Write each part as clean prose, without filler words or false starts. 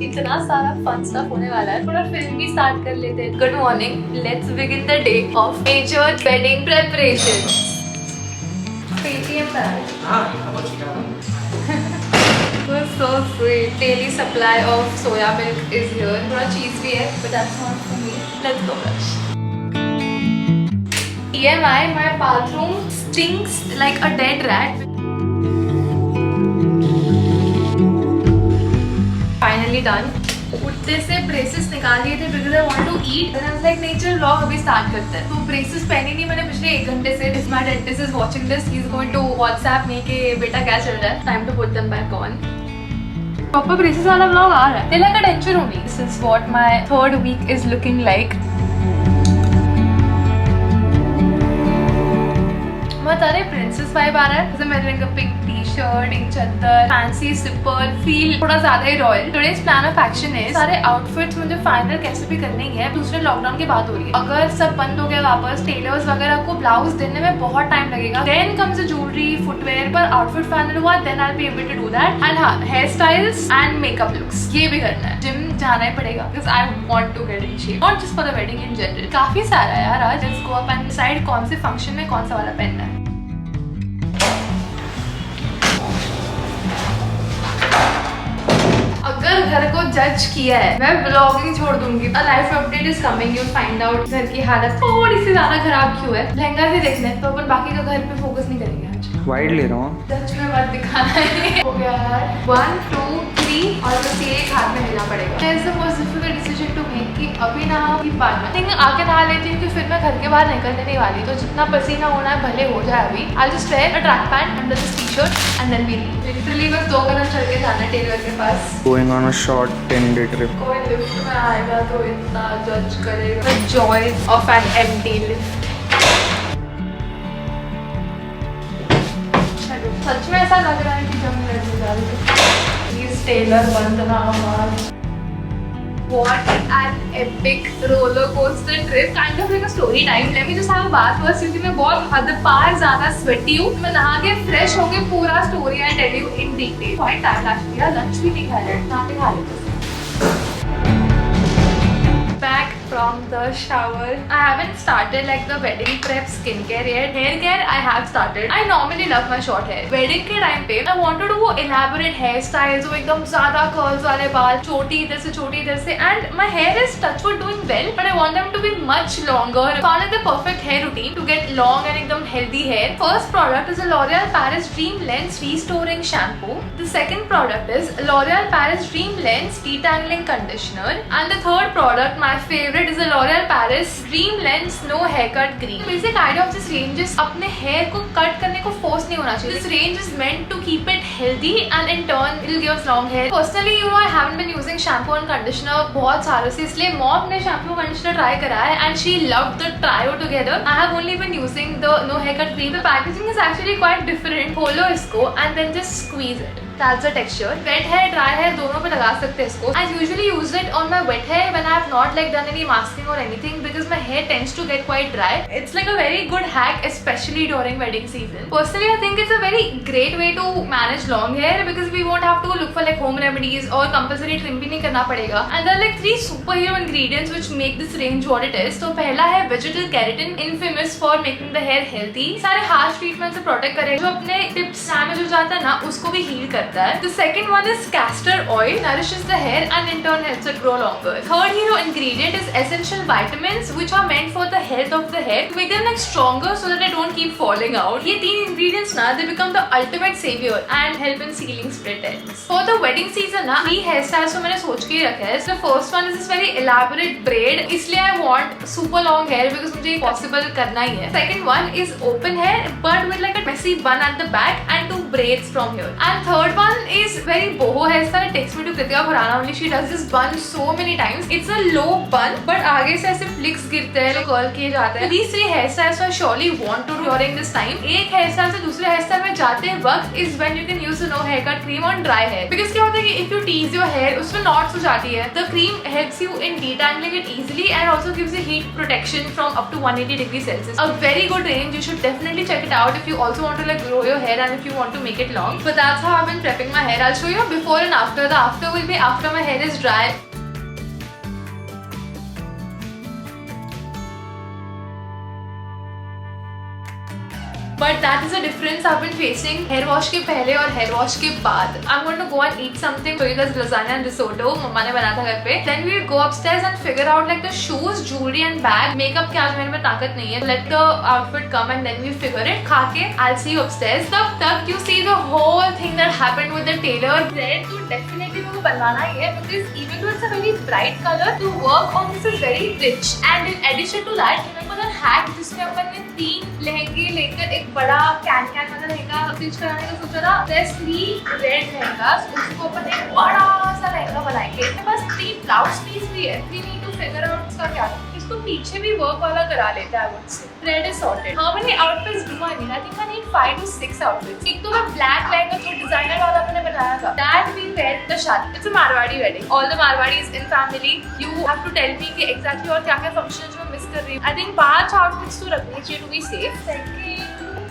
इतना सारा fun stuff होने वाला है, थोड़ा फिल्म भी स्टार्ट कर लेते हैं। Good morning, let's begin the day of major wedding preparation. Paytm so sweet. Daily supply of soya milk is here. थोड़ा cheese भी है, but that's not for me. Let's go brush. TMI, my bathroom stinks like a dead rat. Finally done. उठते से braces निकाल लिए थे because I want to eat. Then I was like, नहीं चल vlog अभी start करते हैं। तो ब्रेसेस पहनी नहीं मैंने पिछले 1 घंटे से। If my dentist is watching this, he's going to WhatsApp me कि बेटा क्या चल रहा है? Time to put them back on. Proper braces वाला vlog आ रहा है। They like a tension only. This is what my 3rd week is looking like. बहुत सारे प्रिंसेस वाइब आ रहा है। जैसे मैंने रंग पिंक टी-शर्ट, एक चद्दर, फैंसी सिपर, फील थोड़ा ज्यादा ही royal. Today's plan of action है सारे आउटफिट्स मुझे फाइनल कैसे भी करने ही है। दूसरे लॉकडाउन की बात हो रही है, अगर सब बंद हो गया वापस, टेलर्स वगैरह को ब्लाउज देने में बहुत टाइम लगेगा। देन कम्स ज्वेलरी, फुटवेयर, पर आउटफिट फाइनल हुआ then I will be able to do that. And हाँ, hair styles and makeup looks ये भी करना है। जिम जाना ही पड़ेगा because I want to get in shape, not just for the wedding in general. काफी सारा है यार आज। Let's go up and decide कौन से फंक्शन में कौन सा वाला पहनना है। अगर घर को जज किया है मैं ब्लॉगिंग छोड़ दूंगी। Life update is coming, you find out घर की हालत थोड़ी सी ज्यादा खराब क्यों है। लहंगा भी देखना है तो अपन बाकी का घर पे फोकस नहीं करेंगे आज। वाइड ले रहा हूँ, जज में मत दिखाना है। हो गया यार 1 2 3 और बस ये एक हाथ में लेना पड़ेगा। It's the most difficult decision to make कि अभी ना ही पाना। लेकिन आके नहा लेती हूँ कि फिर मैं घर के बाहर निकलने नहीं वाली, तो जितना पसीना होना है भले हो जाए अभी। I'll just wear a track pant under this t-shirt and then we'll leave. Literally बस 2 कदम चल के जाना है टेलर के पास। Going on a short 10-day trip. कोई लिफ्ट में आएगा तो इतना जज करेगा। The joy of an empty lift. सच में ऐसा लग रहा है कि जब मैं लड़ने जा रही हूँ। प्लीज टेलर बंद ना हो। What an epic roller coaster trip, kind of like a story time. Let me just have a bath first क्योंकि मैं बहुत हद पार ज्यादा sweaty हूँ। मैं नहा के फ्रेश होके पूरा story I tell you in detail. Quite tired actually यार, lunch भी नहीं खाया, ना भी खा लेते। Back from the shower. I haven't started like the wedding prep skincare yet. Hair care I have started. I normally love my short hair. Wedding के time पे I want to do elaborate hairstyles, जो एकदम ज़्यादा curls वाले बाल, छोटी इधर से छोटी इधर से, and my hair is touchwood doing well, but I want them to be much longer. Found the perfect hair routine to get long and एकदम healthy hair. First product is a L'Oreal Paris Dream Lens Restoring Shampoo. The second product is L'Oreal Paris Dream Lens Detangling Conditioner, and the third product, my favorite, is a L'Oreal Paris Dream Lens No Haircut Cream. Basic idea of this range is अपने hair को cut करने को force नहीं होना चाहिए. This range is meant to keep it healthy and in turn it will give us long hair. Personally, you know, I haven't been using shampoo and conditioner बहुत सालों से, इसलिए mom ने shampoo conditioner try करा है and she loved the trio together. I have only been using the No Haircut Cream. The packaging is actually quite different. खोलो इसको and then just squeeze it. That's the texture. Wet hair, dry hair दोनों पे लगा सकते हैं इसको. I usually use it on my wet hair when I have not like done any masking or anything because my hair tends to get quite dry. It's like a very good hack, especially during wedding season. Personally, I think it's a very great way to manage long hair because we won't have to look for like home remedies or compulsory trim भी नहीं करना पड़ेगा. And there are like 3 superhero ingredients which make this range what it is. तो पहला है vegetal keratin, infamous for making the hair healthy. सारे harsh treatment से protect करेगा, जो अपने tips damage हो जाता है ना उसको भी heal करता है. The second one is castor oil, nourishes the hair and in turn helps it grow longer. Third hero ingredient is essential vitamins which are meant for the health of the hair to make them like stronger so that they don't keep falling out. ये 3 ingredients ना they become the ultimate savior and help in sealing split ends. For the wedding season ना 3 hairstyles तो मैंने सोच के ही रखा है. The first one is this very elaborate braid, इसलिए I want super long hair because मुझे ये possible करना ही है. Second one is open hair but with like a messy bun at the back and 2 braids from here. And third one is very boho hairstyle. It takes me to Kritika Khurana only. She does this bun so many times. It's a low bun, but आगे से ऐसे flicks गिरते हैं, curl किए जाते हैं. These 3 hairstyles I surely want to do during this time. एक hairstyle से दूसरे hairstyle में जाते वक्त is when you can use the No Haircut Cream on dry hair. Because क्या होता है कि if you tease your hair, उसमें knots हो जाती है. The cream helps you in detangling it easily and also gives you heat protection from up to 180 degrees Celsius. A very good range. You should definitely check it out if you also want to like grow your hair and if you want to make it long. But that's how I've been prepping my hair. I'll show you before and after. The after will be after my hair is dry. But that is a difference I've been facing hair wash के पहले और hair wash के बाद. I'm going to go and eat something. So you guys lasagna and risotto मम्मा ने बनाया था घर पे. Then we'll go upstairs and figure out like the shoes, jewelry and bag. Makeup के आज मेरे में ताकत नहीं है. Let the outfit come and then we figure it. खा के I'll see you upstairs. तब तक you see the whole thing that happened with the tailor. Red तो definitely मेरे को बनवाना ही है because even though it's a very bright color, the work on this is very rich. And in addition to that, remember the hack जिसमें अपन ने 3 लहंगे लेकर एक बड़ा कैन वाला लहंगा स्टिच कराने का सोचा था. There's 3 रेड लहंगास, उसको अपन एक बड़ा सा लहंगा बनाएंगे. मेरे पास 3 ब्लाउज पीस भी है. We need to figure out इसका क्या है. इसको पीछे भी वर्क वाला करा लेता है मुझसे. Red is sorted. How many outfits do I need? I think I need 5 to 6 outfits. एक तो मैं ब्लैक लहंगा जो डिजाइनर वाला मैंने बनाया था. That we wear the शादी. It's a Marwadi wedding. All the Marwadis in family. You have to tell me कि exactly और क्या-क्या functions जो मैं miss कर रही हूँ. I think 5 outfits तो रखनी चाहिए to be safe. Second,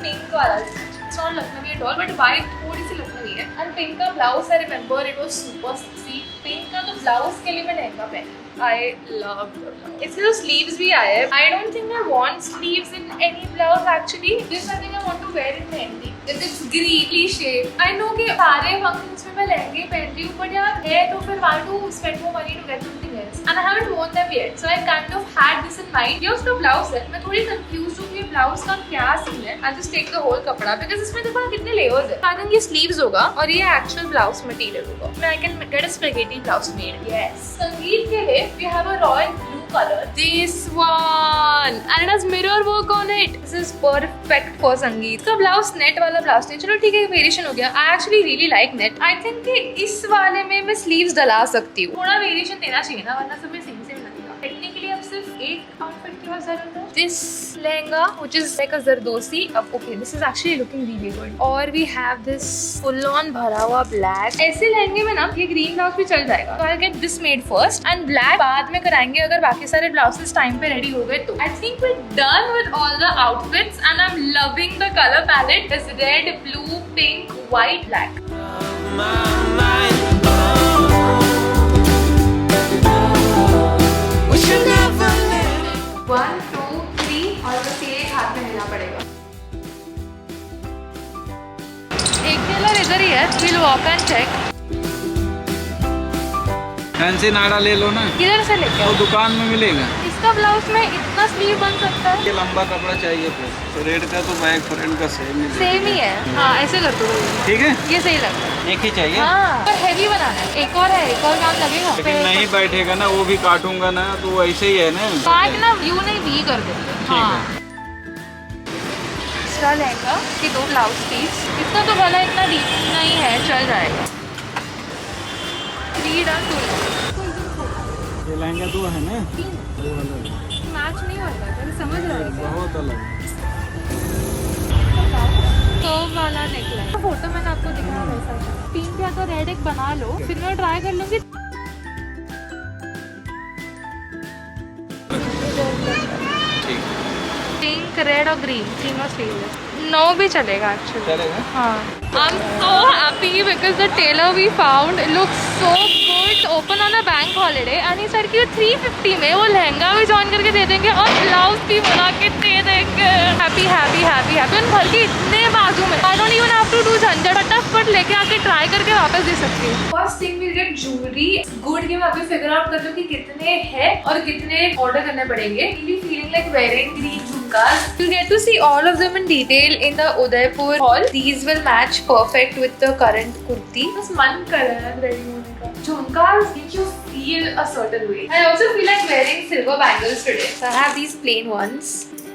pink वाला. It's not Lucknowi at all, but white थोड़ी सी लखनवी है. And pink का blouse I remember it was super sexy. Pink का तो blouse के लिए मैं लहंगा पहनी. I love the blouse. इसके तो sleeves भी आए हैं. I don't think I want sleeves in any blouse actually. This I think I want to wear in mehendi. It's greeny shape. I know कि सारे functions में मैं लहंगे पहनती हूँ, but यार है तो फिर why to spend more money to get something else? And I haven't worn them yet, so I kind of had this in mind. ये उसका blouse है. मैं थोड़ी confused हूँ कि blouse का क्या scene है. I'll just take the whole कपड़ा because इसमें देखो ना कितने layers है. I think ये sleeves होगा और ये actual blouse material होगा. मैं I can get a spaghetti blouse made. Yes. संगीत के लिए we have a royal blue color. This one and it has mirror work on it. This is perfect for संगीत. इसका blouse net वाला blouse नहीं. चलो ठीक है वेरिएशन हो गया. I actually really like net. I think कि इस वाले में मैं sleeves डला सकती हूँ. थोड़ा वेरिएशन देना चाहिए ना वरना सब में सेम लगेगा. टेक्निकली अब सिर्फ एक आउटफिट की बात कर रहे हैं. This lehenga which is like a zardosi. अब okay this is actually looking really good. और we have this full on भरा हुआ black. ऐसे लहंगे में ना ये green blouse भी चल जाएगा. So I'll get this made first and black बाद में कराएंगे अगर बाकी सारे blouses टाइम पे रेडी हो गए तो. I think we're done with all the outfits and I'm loving the color palette. This red, blue, pink, white, black. One, two, three और बस ये एक हाथ में लेना पड़ेगा. एक टेलर इधर ही है. We'll walk and check. Fancy नाड़ा ले लो ना. किधर से लेके आओ? वो दुकान में मिलेगा. इसका ब्लाउज में इतना स्लीव बन सकता है. ये लंबा कपड़ा चाहिए फिर. तो रेड का तो बैक फ्रंट का सेम ही है. हाँ ऐसे कर दो. ठीक है ये सही लगता है. एक ही चाहिए. हाँ पर हैवी बनाना है. एक और है. एक और काम लगेगा. लेकिन नहीं बैठेगा ना वो भी काटूंगा ना तो ऐसे ही है ना. काट ना यू नहीं भी कर देते. हाँ दूसरा लहंगा कि 2 ब्लाउज पीस. इसका तो भला इतना डीप नहीं है चल जाएगा. 3 डन 2 ये लहंगा तो है ना वो अलग मैच नहीं होगा. समझ रहा है बहुत अलग. कर्व वाला नेकलाइन. फोटो मैंने आपको दिखाया वैसा. पिंक या तो रेड एक बना लो फिर मैं ट्राई कर लूंगी. पिंक रेड और ग्रीन तीनों स्लीव. नो भी चलेगा एक्चुअली. चलेगा. हाँ. I'm so happy because the tailor we found looks so good. Open on a bank holiday and he said कि 350 में वो लहंगा भी जॉइन करके दे देंगे और ब्लाउज भी बना के दे देंगे. Happy happy happy happy. और घर के इतने बाजू में I don't even have to do झंझट. फटाफट लेके आके ट्राई करके वापस दे सकती हूँ. First thing will get jewellery. Good कि मैं अभी फिगर आउट कर लूँ कि कितने हैं और कितने ऑर्डर करने पड़ेंगे. Really feeling like wearing green झुमकास. You'll get to see all of them in detail in the Udaipur hall. These will match perfect with the current kurti. बस मन कर रहा है रेडी होने का. झुमकास make you feel a certain way. I also feel like wearing silver bangles today. So I have these plain ones.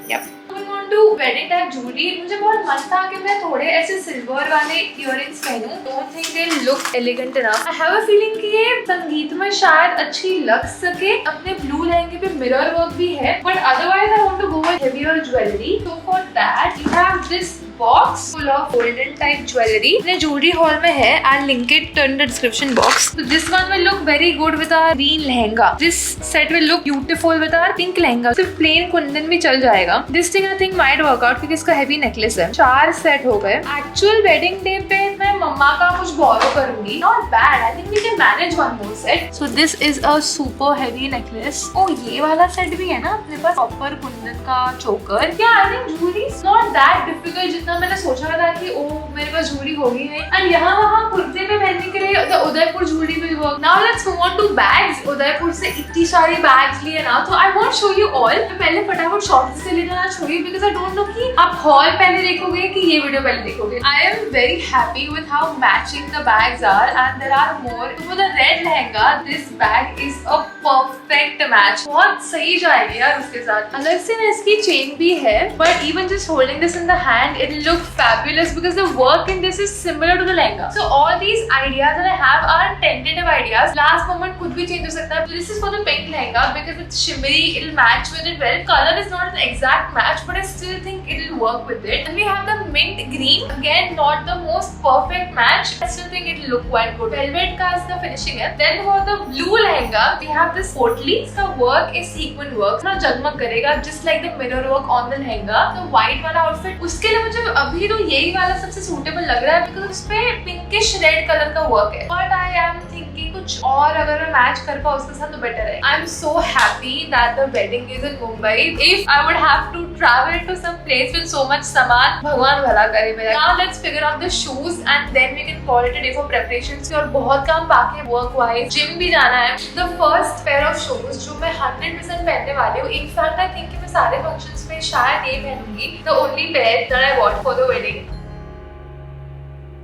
Yep. Moving on to wedding type jewelry. मुझे बहुत मन था कि मैं थोड़े ऐसे सिल्वर वाले earrings पहनूं. Don't think they look elegant enough. I have a feeling कि ये संगीत में शायद अच्छी लग सके. अपने ब्लू लहंगे पे मिरर वर्क भी है. But otherwise I want to go with heavier jewelry. So for that you have this box full of golden type jewelry. अपने jewelry haul में है. I'll link it in the description box. So this one will look very good with our green lehenga. This set will look beautiful with our pink lehenga. सिर्फ plain Kundan भी चल जाएगा. This thing thing might workout क्योंकि इसका heavy necklace है। 4 set हो गए। Actual wedding day पे मैं मम्मा का कुछ बोरो करूंगी। Not bad, I think we can manage one more set. So this is a super heavy necklace. Oh ये वाला सेट भी है ना अपने पास, प्रॉपर कुंदन का चोकर। क्या I think jewellery is not that difficult जितना मैंने सोचा था कि ओ मेरे पास ज्वेलरी होगी नहीं। एंड यहाँ वहाँ कुर्ते पे पहनने के लिए Udaipur jewellery will work. Now let's move on to bags. Udaipur से इतनी सारी बैग्स लिए ना, तो I won't show you all. मैं पहले फटाफट शॉर्ट से ले जाना show you because I don't know कि आप हॉल पहले देखोगे कि ये वीडियो पहले देखोगे। I am very happy with how matching the bags are and there are more. For the red lehenga this bag is a perfect match. बहुत सही जाएगी यार उसके साथ। अलग से ना इसकी चेन भी है, but even just holding this in the hand it look fabulous because the work in this is similar to the lehenga. So all these ideas that I have are tentative ideas. Last moment कुछ भी change हो सकता है। This is for the pink lehenga because it's shimmery, it will match with it well. Color is not an exact match, but I still think it will work with it. And we have the mint green, again not the most perfect match. I still think it will look quite good. Velvet का इसका finishing है. Then for the blue lehenga, we have this potli. इसका work is sequin work. ना जगमग करेगा, just like the mirror work on the lehenga. The white वाला outfit, उसके लिए मुझे अभी तो यही वाला सबसे suitable लग रहा है because उसपे pinkish red color का work है. But I am thinking कुछ और अगर मैं मैच कर पाऊँ उसके साथ तो better है. I am so happy that the wedding is in Mumbai. If I would have to travel to some place with so much saman, भगवान भला करे मेरा। Now let's figure out the shoes and then we can call it a day for preparations। और बहुत काम बाकी है work wise, gym भी जाना है। The first pair of shoes जो मैं 100% पहनने वाली हूँ, in fact I think कि मैं सारे functions में शायद ये पहनूंगी। The only pair that I bought for the wedding।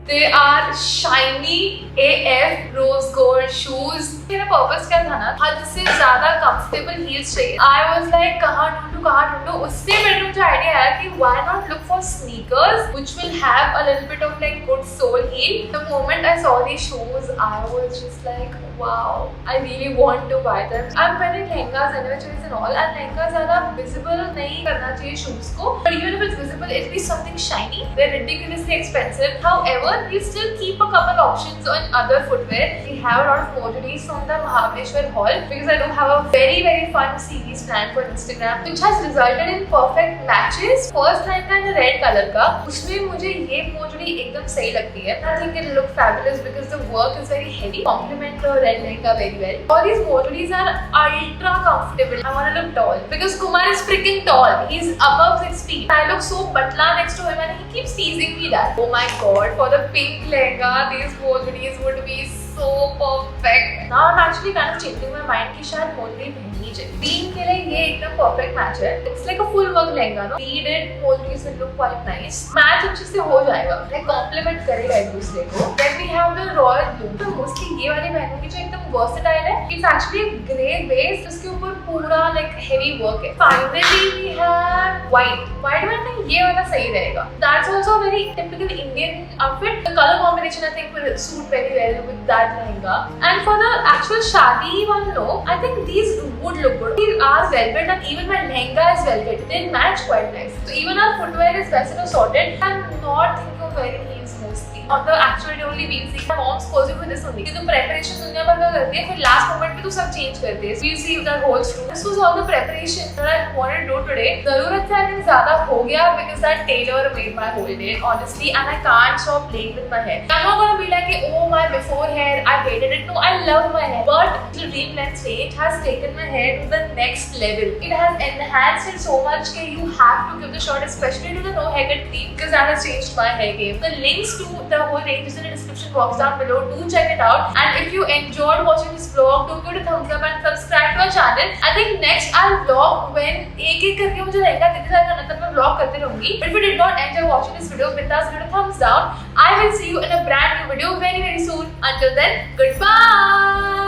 They are shiny AF rose gold shoes। मेरा पर्पस क्या था ना, हद से ज्यादा कंफर्टेबल हील्स चाहिए। I was like कहाँ ढूंढूं। उससे मेरे मुझे आइडिया आया कि why not look for sneakers which will have a little bit of like good sole heel। The moment I saw these shoes, I was just like wow, I really want to buy them। I'm wearing lehengas anyways and all, and lehenga ज़्यादा visible नहीं करना चाहिए shoes को, but even if it's visible, it be something shiny। They're ridiculously expensive। However, we still keep a couple options on other footwear। We have a lot of modules from the Mahabaleshwar Hall because I do have a very fun series planned for Instagram which has resulted in perfect matches। First lehenga in red color का, उसमें मुझे ये मोजड़ी एकदम सही लगती है। I think it look fabulous because the work is very heavy, complement the red lehenga very well। All these modules are ultra comfortable। I want to look tall because Kumar is freaking tall। He's above 6 feet। I look so patla next to him and he keeps teasing me that। Oh my god, for the pink lehenga these modules would be so perfect। Now I'm actually kind of changing my mind कि शायद मोजड़ी पहननी चाहिए। Green के लिए ये एकदम perfect match है। It's like a full work lehenga ना। Beaded modules will look quite nice। Match अच्छे से हो जाएगा। like complement करेगा एक दूसरे को। Then we have the royal blue। तो mostly ये वाली पहनूंगी जो एकदम versatile है। It's actually a grey base उसके ऊपर पूरा like heavy work है। Finally we have white। White में I think ये वाला सही रहेगा। That's also a very typical Indian outfit। The color combination I think will suit very well with that lehenga। And for the actual shadi one, no, I think these would look good। These are velvet and even my lehenga is velvet। They match quite nice। So even our footwear is versatile sorted। I'm not thinking of wearing heels mostly। On the actual day only we'll see। My mom's posing for this only। तो preparation दुनिया भर का करती है, फिर last moment पे तो सब change करते हैं। We'll see that holds true। This was all the preparation that I wanted to do today। जरूरत से I think ज़्यादा हो गया because that tailor made my whole day honestly, and I can't stop playing with my hair। I'm not gonna be like oh my before hair I hated it। No, I love my hair, but the Dream Lens range has taken my hair to the next level। It has enhanced it so much that you have to give the shot, especially to the no haircut cream because that has changed my hair game। The links to the whole range is in the description box down below। Do check it out, and if you enjoyed watching this vlog, do give it a thumbs up and subscribe to our channel। I think next I'll vlog when एक करके मुझे लहंगा दिख रहा है, तब मैं vlog करती रहूंगी। But if you did not enjoy watching this video, with us, give it a thumbs down। I will see you in a brand new video very soon। Until then, goodbye।